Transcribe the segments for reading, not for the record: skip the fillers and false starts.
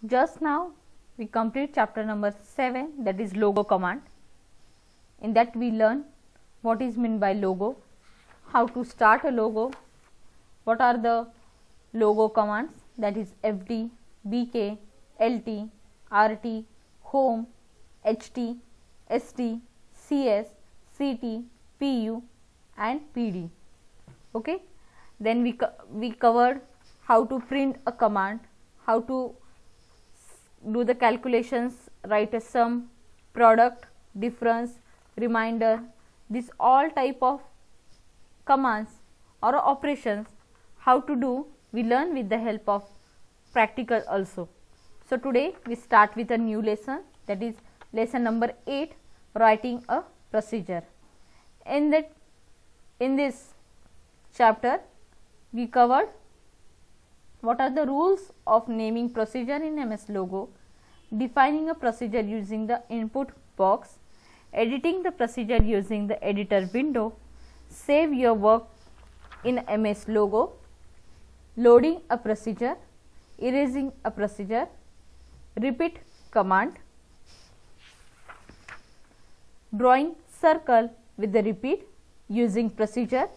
Just now we complete chapter number 7, that is logo command. In that we learn what is meant by logo, how to start a logo, what are the logo commands, that is FD, BK, LT, RT, home, HT, ST, CS, CT, PU and PD. Okay. Then we covered how to print a command, how to do the calculations, write a sum, product, difference, reminder. This all type of commands or operations how to do we learn with the help of practical also. So today we start with a new lesson, that is lesson number 8, writing a procedure. In this chapter we covered what are the rules of naming procedure in MS Logo, defining a procedure using the input box, editing the procedure using the editor window, save your work in MS Logo, loading a procedure, erasing a procedure, repeat command, drawing circle with the repeat using procedure,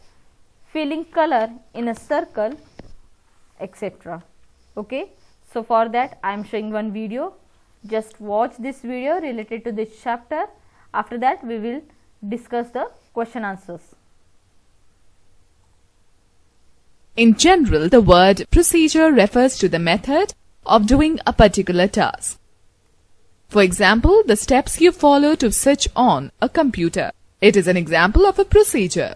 filling color in a circle, etc. Okay. So for that I am showing one video. Just watch this video related to this chapter. After that we will discuss the question answers. In general, the word procedure refers to the method of doing a particular task. For example, the steps you follow to switch on a computer. It is an example of a procedure.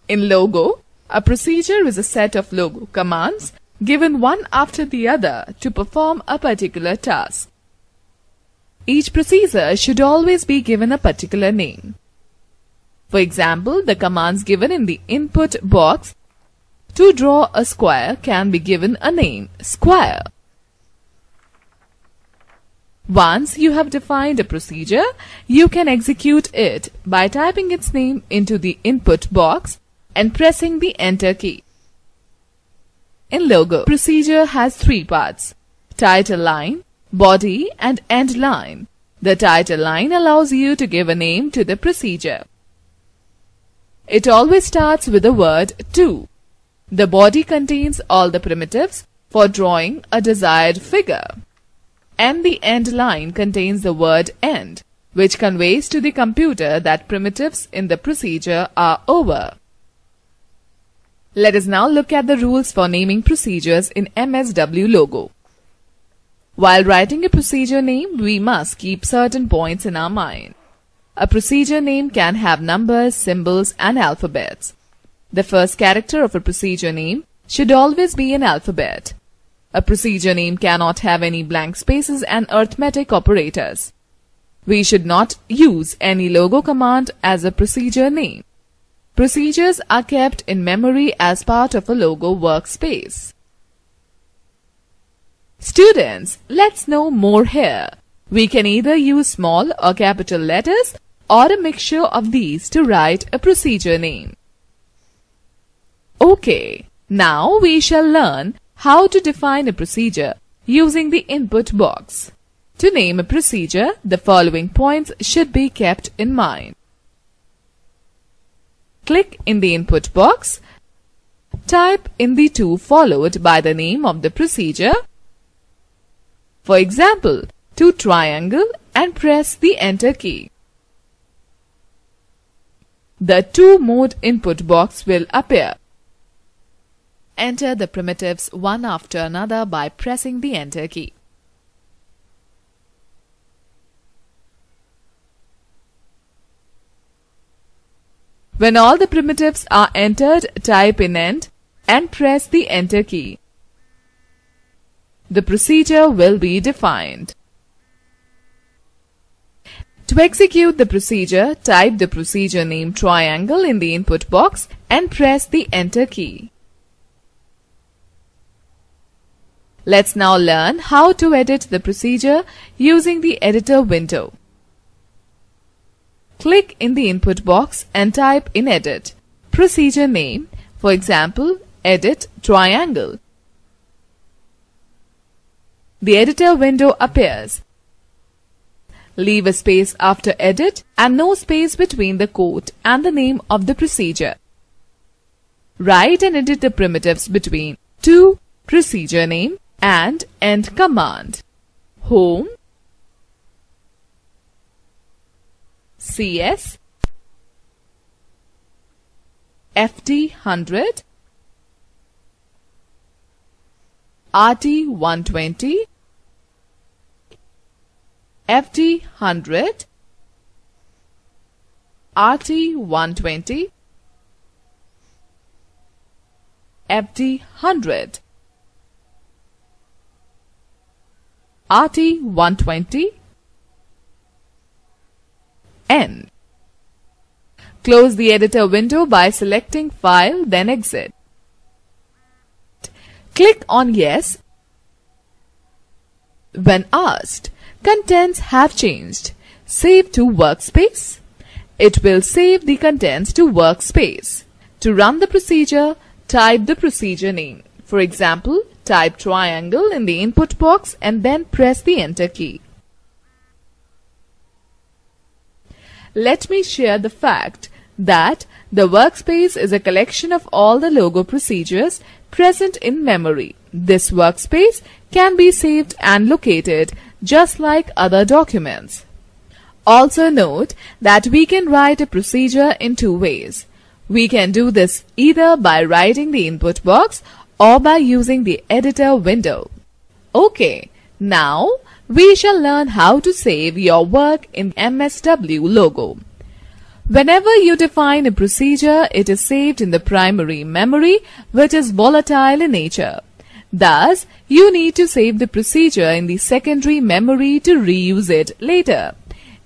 In Logo, a procedure is a set of logo commands given one after the other to perform a particular task. Each procedure should always be given a particular name. For example, the commands given in the input box to draw a square can be given a name, square. Once you have defined a procedure, you can execute it by typing its name into the input box and pressing the enter key. In Logo, procedure has 3 parts: title line, body and end line. The title line allows you to give a name to the procedure. It always starts with the word to. The body contains all the primitives for drawing a desired figure. And the end line contains the word end, which conveys to the computer that primitives in the procedure are over. Let us now look at the rules for naming procedures in MSW Logo. While writing a procedure name, we must keep certain points in our mind. A procedure name can have numbers, symbols and alphabets. The first character of a procedure name should always be an alphabet. A procedure name cannot have any blank spaces and arithmetic operators. We should not use any logo command as a procedure name. Procedures are kept in memory as part of a logo workspace. Students, let's know more here. We can either use small or capital letters or a mixture of these to write a procedure name. Okay, now we shall learn how to define a procedure using the input box. To name a procedure, the following points should be kept in mind. Click in the input box, type in the 2 followed by the name of the procedure. For example, to triangle and press the enter key. The 2 mode input box will appear. Enter the primitives one after another by pressing the enter key. When all the primitives are entered, type in end and press the enter key. The procedure will be defined. To execute the procedure, type the procedure name triangle in the input box and press the enter key. Let's now learn how to edit the procedure using the editor window. Click in the input box and type in edit procedure name, for example, edit triangle. the editor window appears. Leave a space after edit and no space between the quote and the name of the procedure. Write and edit the primitives between to procedure name and end command. Home, CS, FT100, RT120, FT100, RT120, FT100, RT120, N. Close the editor window by selecting File, then Exit. Click on Yes when asked, "Contents have changed. Save to Workspace." It will save the contents to Workspace. To run the procedure, type the procedure name. For example, type triangle in the input box and then press the Enter key. Let me share the fact that the workspace is a collection of all the logo procedures present in memory. This workspace can be saved and located just like other documents. Also note that we can write a procedure in two ways. We can do this either by writing the input box or by using the editor window. Okay, now we shall learn how to save your work in MSW logo. Whenever you define a procedure, it is saved in the primary memory, which is volatile in nature. Thus, you need to save the procedure in the secondary memory to reuse it later.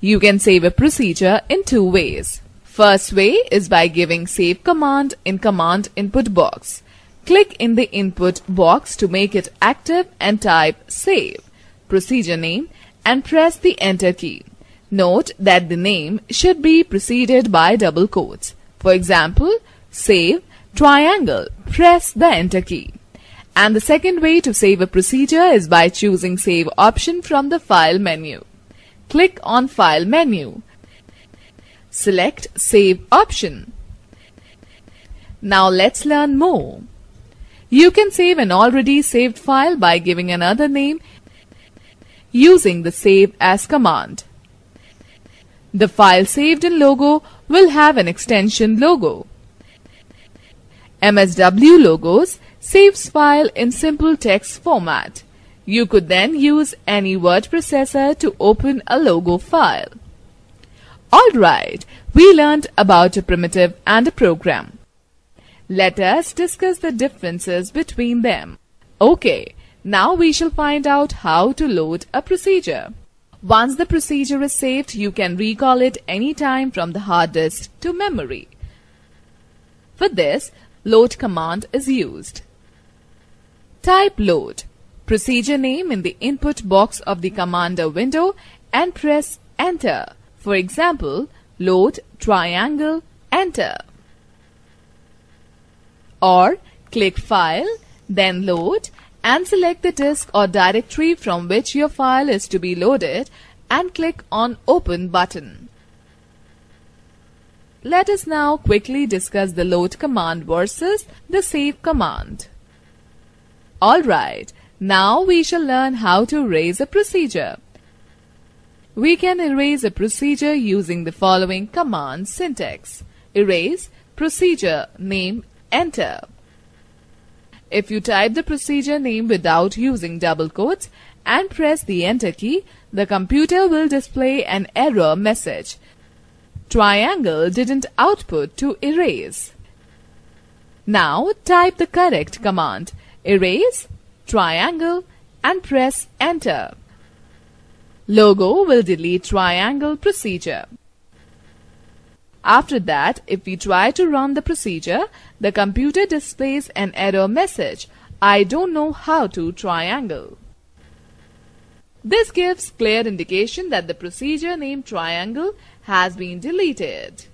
You can save a procedure in two ways. First way is by giving Save command in command input box. Click in the input box to make it active and type Save, procedure name, and press the Enter key. Note that the name should be preceded by double quotes. For example, save triangle, press the Enter key. And the second way to save a procedure is by choosing Save option from the File menu. Click on File menu. Select Save option. Now let's learn more. You can save an already saved file by giving another name using the Save As command. The file saved in logo will have an extension logo. MSW Logos saves file in simple text format. You could then use any word processor to open a logo file. Alright, we learned about a primitive and a program. Let us discuss the differences between them. Okay, now we shall find out how to load a procedure. Once the procedure is saved, you can recall it anytime from the hard disk to memory. For this, load command is used. Type load, procedure name in the input box of the commander window and press Enter. For example, load triangle, Enter. Or click File, then Load, and select the disk or directory from which your file is to be loaded and click on Open button. Let us now quickly discuss the load command versus the save command. Alright, now we shall learn how to erase a procedure. We can erase a procedure using the following command syntax. Erase, procedure name, Enter. If you type the procedure name without using double quotes and press the Enter key, the computer will display an error message. Triangle didn't output to erase. Now type the correct command. Erase, triangle, and press Enter. Logo will delete triangle procedure. After that, if we try to run the procedure, the computer displays an error message, "I don't know how to triangle." This gives clear indication that the procedure named triangle has been deleted.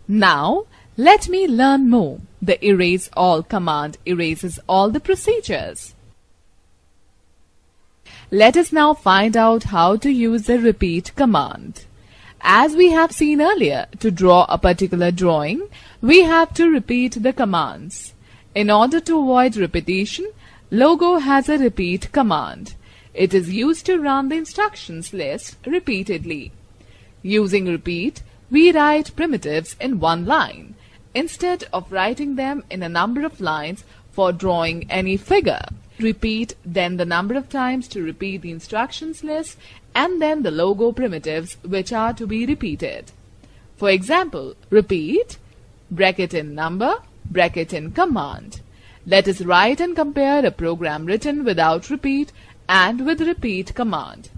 Now, let me learn more. The Erase All command erases all the procedures. Let us now find out how to use the repeat command. As we have seen earlier, to draw a particular drawing, we have to repeat the commands. In order to avoid repetition, Logo has a repeat command. It is used to run the instructions list repeatedly. Using repeat, we write primitives in one line, instead of writing them in a number of lines for drawing any figure. Repeat then the number of times to repeat the instructions list and then the Logo primitives which are to be repeated. For example, repeat, bracket in number, bracket in command. Let us write and compare a program written without repeat and with repeat command.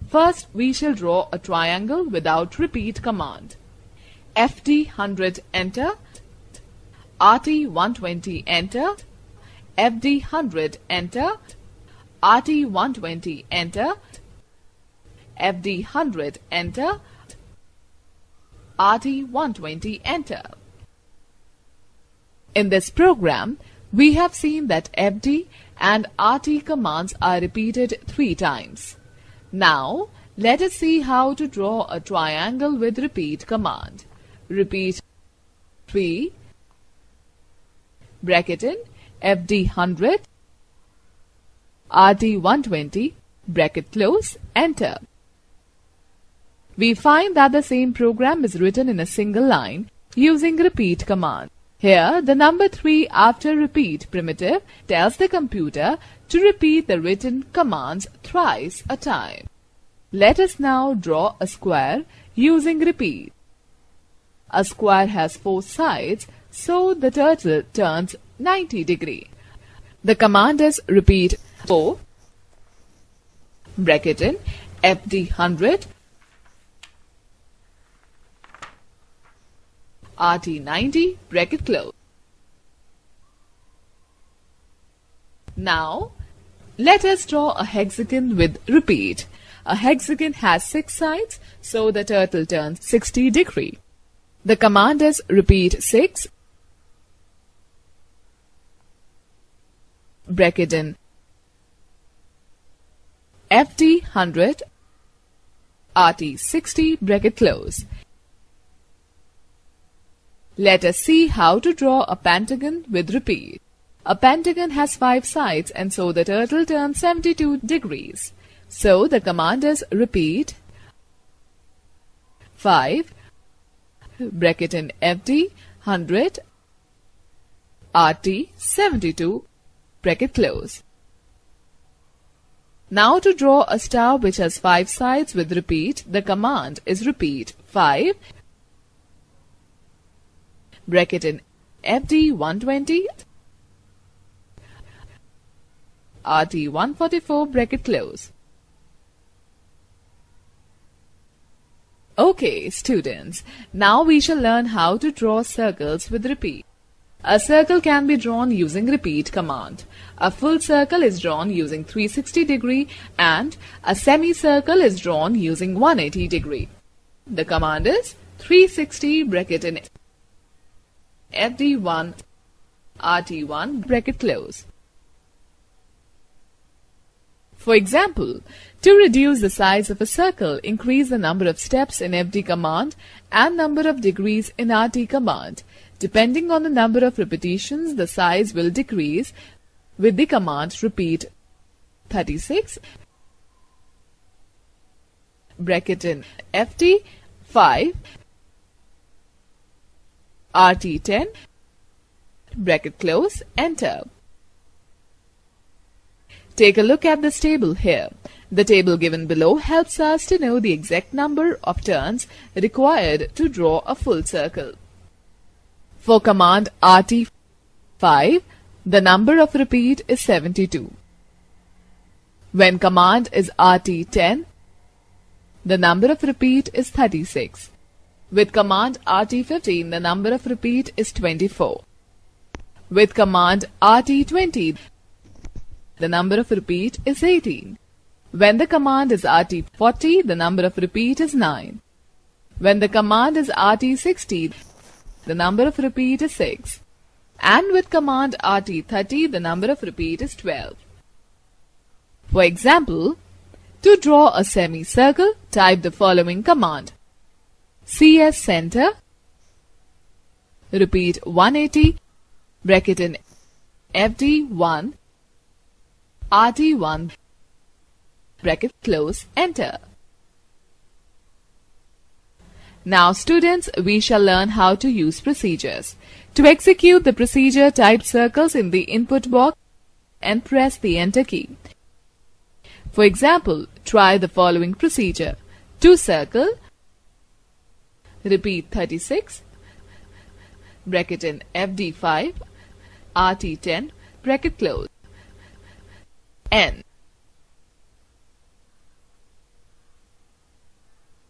First, we shall draw a triangle without repeat command. FD 100 enter, RT 120 enter, FD 100 enter, RT 120 enter, FD 100 enter, RT 120 enter. In this program, we have seen that FD and RT commands are repeated 3 times. Now, let us see how to draw a triangle with repeat command. Repeat 3, bracket in, FD 100, RT 120, bracket close, enter. We find that the same program is written in a single line using repeat command. Here, the number 3 after repeat primitive tells the computer to repeat the written commands thrice a time. Let us now draw a square using repeat. A square has 4 sides, so the turtle turns 90 degrees. The command is repeat 4, bracket in, FD 100, RT 90, bracket close. Now, let us draw a hexagon with repeat. A hexagon has 6 sides, so the turtle turns 60 degrees. The command is repeat 6, bracket in, FD 100, RT 60, bracket close. Let us see how to draw a pentagon with repeat. A pentagon has 5 sides and so the turtle turns 72 degrees. So the command is repeat 5, bracket in, FD 100, RT 72, bracket close. Now to draw a star which has 5 sides with repeat, the command is repeat 5, bracket in, FD 120, RT 144, bracket close. Okay, students, now we shall learn how to draw circles with repeat. A circle can be drawn using repeat command. A full circle is drawn using 360 degree and a semicircle is drawn using 180 degree. The command is 360, bracket in, FD1, RT1, bracket close. For example, to reduce the size of a circle, increase the number of steps in FD command and number of degrees in RT command. Depending on the number of repetitions, the size will decrease with the command repeat 36, bracket in, FD 5, RT 10, bracket close, enter. Take a look at this table here. The table given below helps us to know the exact number of turns required to draw a full circle. For command RT5, the number of repeat is 72. When command is RT10, the number of repeat is 36. With command RT15, the number of repeat is 24. With command RT20, the number of repeat is 18. When the command is RT40, the number of repeat is 9. When the command is RT60, the number of repeat is 6. And with command RT30, the number of repeat is 12. For example, To draw a semicircle, type the following command. CS center. Repeat 180, bracket in FD1, RD1, bracket close, enter. Now students, we shall learn how to use procedures. To execute the procedure, type circles in the input box and press the enter key. For example, try the following procedure. To circle, repeat 36, bracket in FD5, RT10, bracket close, N.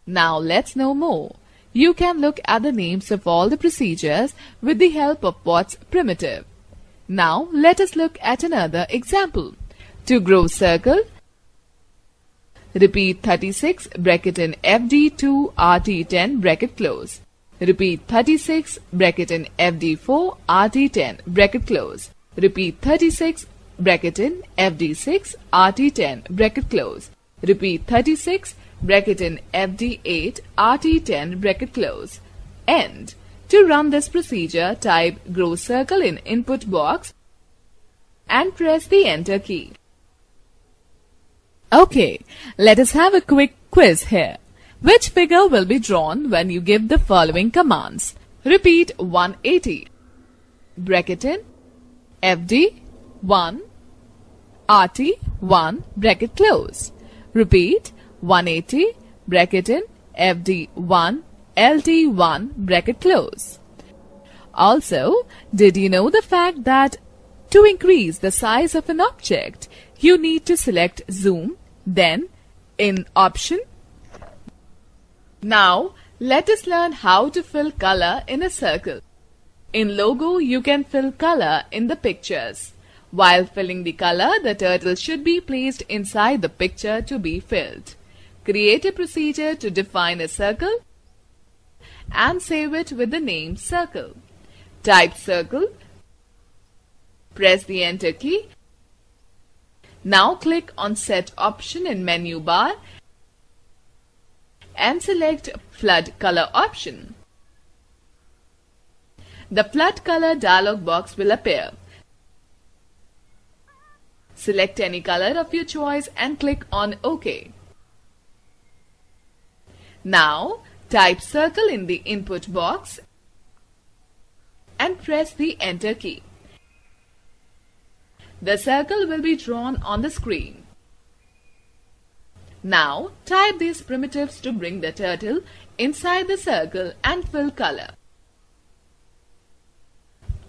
Now let's know more. You can look at the names of all the procedures with the help of what's primitive. Now let us look at another example. To grow circle, repeat 36, bracket in FD2, RT10, bracket close. Repeat 36, bracket in FD4, RT10, bracket close. Repeat 36, bracket in FD6, RT10, bracket close. Repeat 36, bracket in FD8, RT10, bracket close. End. To run this procedure, type grow circle in input box and press the enter key. Okay, let us have a quick quiz here. Which figure will be drawn when you give the following commands? Repeat 180, bracket in FD1, RT1, bracket close. Repeat 180, bracket in FD1, LT1, bracket close. Also, did you know the fact that to increase the size of an object, you need to select zoom, then in option? Now, let us learn how to fill color in a circle. In Logo, you can fill color in the pictures. While filling the color, the turtle should be placed inside the picture to be filled. Create a procedure to define a circle and save it with the name circle. Type circle, press the enter key. Now click on set option in menu bar and select flood color option. The flood color dialog box will appear. Select any color of your choice and click on OK. Now type circle in the input box and press the enter key. The circle will be drawn on the screen. Now type these primitives to bring the turtle inside the circle and fill color.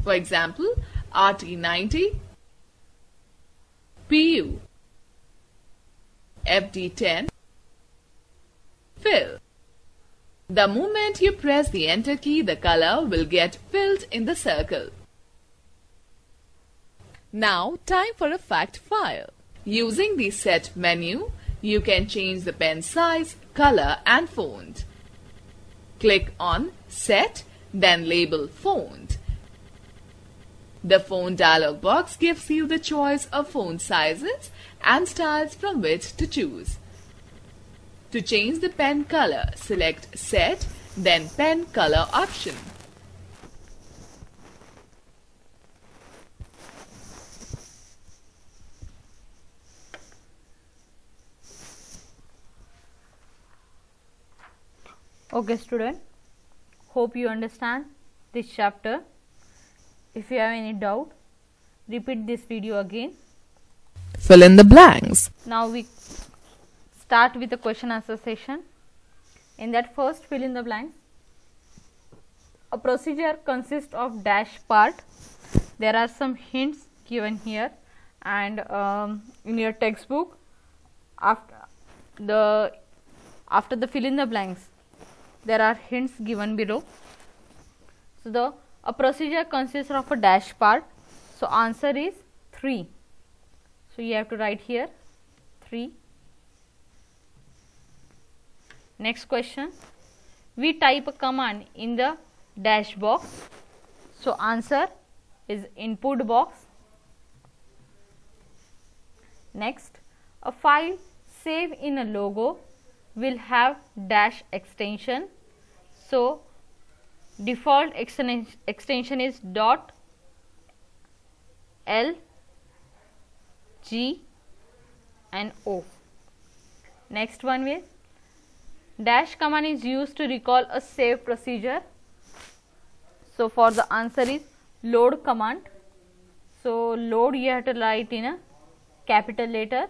For example, RT90, PU, FD10, fill. The moment you press the enter key, the color will get filled in the circle. Now time for a fact file. Using the set menu, you can change the pen size, color and font. Click on Set, then label Font. The font dialog box gives you the choice of font sizes and styles from which to choose. To change the pen color, select Set, then Pen Color option. Okay student, hope you understand this chapter. If you have any doubt, repeat this video again. Fill in the blanks. Now we start with the question answer session. In that, first fill in the blanks. A procedure consists of dash part. There are some hints given here, and in your textbook, after the fill in the blanks, there are hints given below. So a procedure consists of a dash part. So answer is 3. So you have to write here 3. Next question. We type a command in the dash box. So answer is input box. Next, a file save in a logo will have dash extension. So default extension is dot L, G and O. Next one is dash command is used to recall a save procedure. So for the answer is load command. So load you have to write in a capital letter.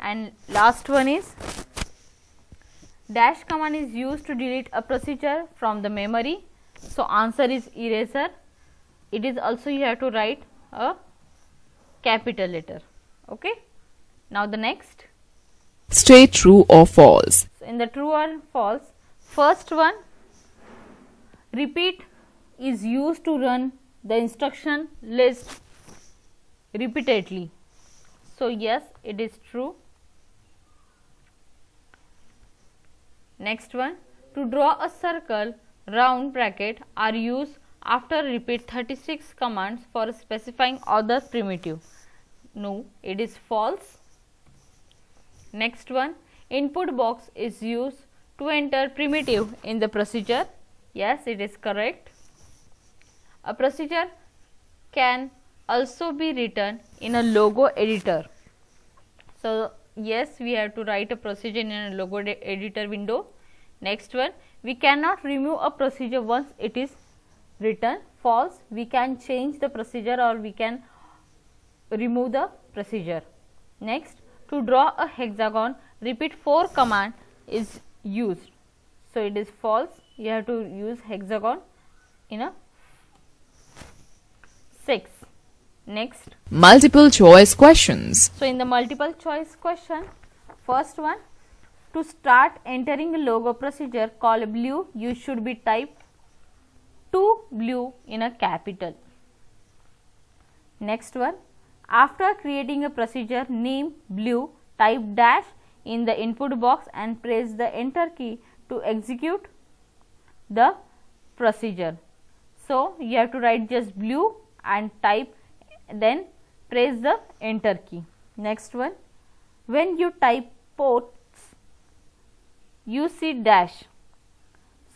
And last one is dash command is used to delete a procedure from the memory. So answer is eraser. It is also you have to write a capital letter. Okay. Now the next. State true or false. So in the true or false, first one, repeat is used to run the instruction list repeatedly. So yes, it is true. Next one, to draw a circle, round bracket are used after repeat 36 commands for specifying other primitive. No, it is false. Next one, input box is used to enter primitive in the procedure. Yes, it is correct. A procedure can also be written in a logo editor. So yes, we have to write a procedure in a logo editor window. Next one, we cannot remove a procedure once it is written. False, we can change the procedure or we can remove the procedure. Next, to draw a hexagon, repeat 4 command is used. So it is false, you have to use hexagon in a 6. Next, multiple choice questions. So in the multiple choice question, first one, to start entering a logo procedure called blue, you should be type to blue in a capital. Next one, after creating a procedure name blue, type dash in the input box and press the enter key to execute the procedure. So you have to write just blue and type, then press the enter key. Next one, when you type ports, you see dash.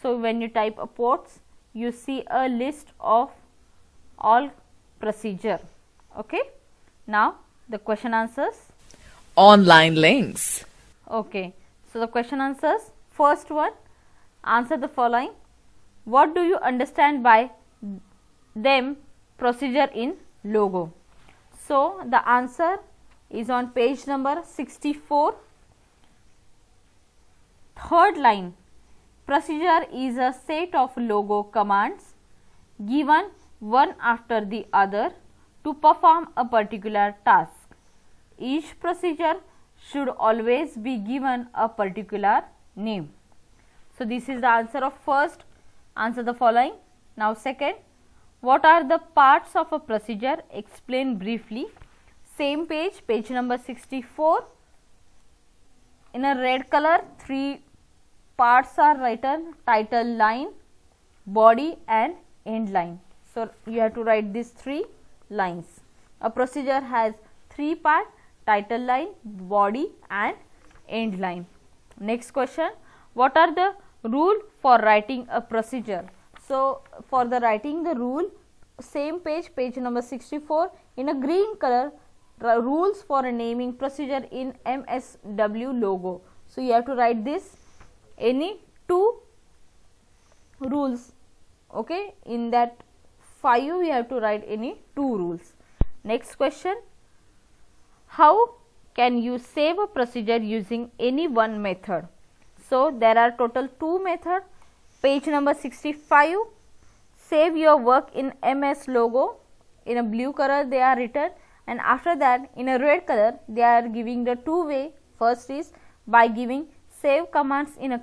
So when you type a ports, you see a list of all procedure. Okay. Now the question answers. Online links. Okay. So the question answers. First one, answer the following. What do you understand by them procedure in logo? So the answer is on page number 64. Third line, procedure is a set of logo commands given one after the other to perform a particular task. Each procedure should always be given a particular name. So this is the answer of first. Answer the following. Now second, what are the parts of a procedure? Explain briefly. Same page, page number 64. In a red color, 3 parts are written: title line, body and end line. So you have to write these 3 lines. A procedure has 3 parts: title line, body and end line. Next question, what are the rule for writing a procedure? So for the writing the rule, same page, page number 64, in a green color, rules for a naming procedure in MSW logo. So you have to write this, any 2 rules. Okay, in that 5 you have to write any 2 rules. Next question, how can you save a procedure using any one method? So there are total 2 methods. Page number 65, save your work in MS logo. In a blue color they are written, and after that in a red color they are giving the 2 way. First is by giving save commands in a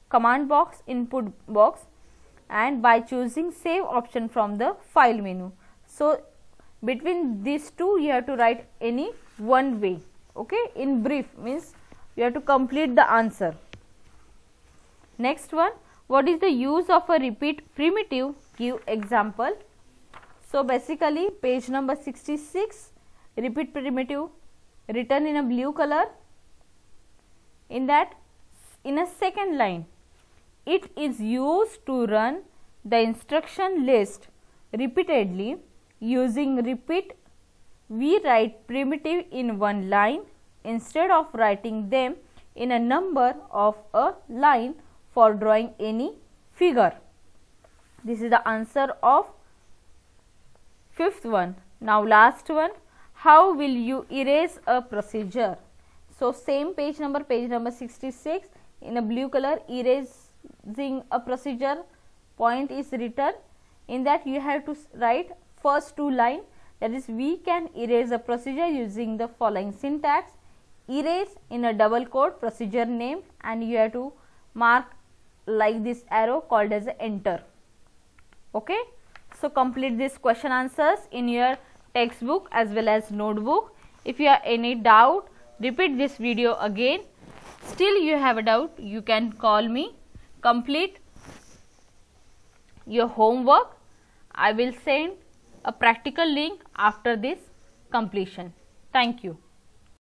command box, input box, and by choosing save option from the file menu. So between these 2 you have to write any one way. Okay, in brief means you have to complete the answer. Next one, what is the use of a repeat primitive? Give example. So basically page number 66, repeat primitive written in a blue color. In that, in a second line, it is used to run the instruction list repeatedly. Using repeat, we write primitive in one line instead of writing them in a number of a line for drawing any figure. This is the answer of fifth one. Now last one, how will you erase a procedure? So same page number 66, in a blue color, erasing a procedure point is written. In that you have to write first two line, that is, we can erase a procedure using the following syntax. Erase in a double quote procedure name, and you have to mark like this arrow called as enter. Okay, so complete this question answers in your textbook as well as notebook. If you have any doubt, repeat this video again. Still you have a doubt, you can call me. Complete your homework. I will send a practical link after this completion. Thank you.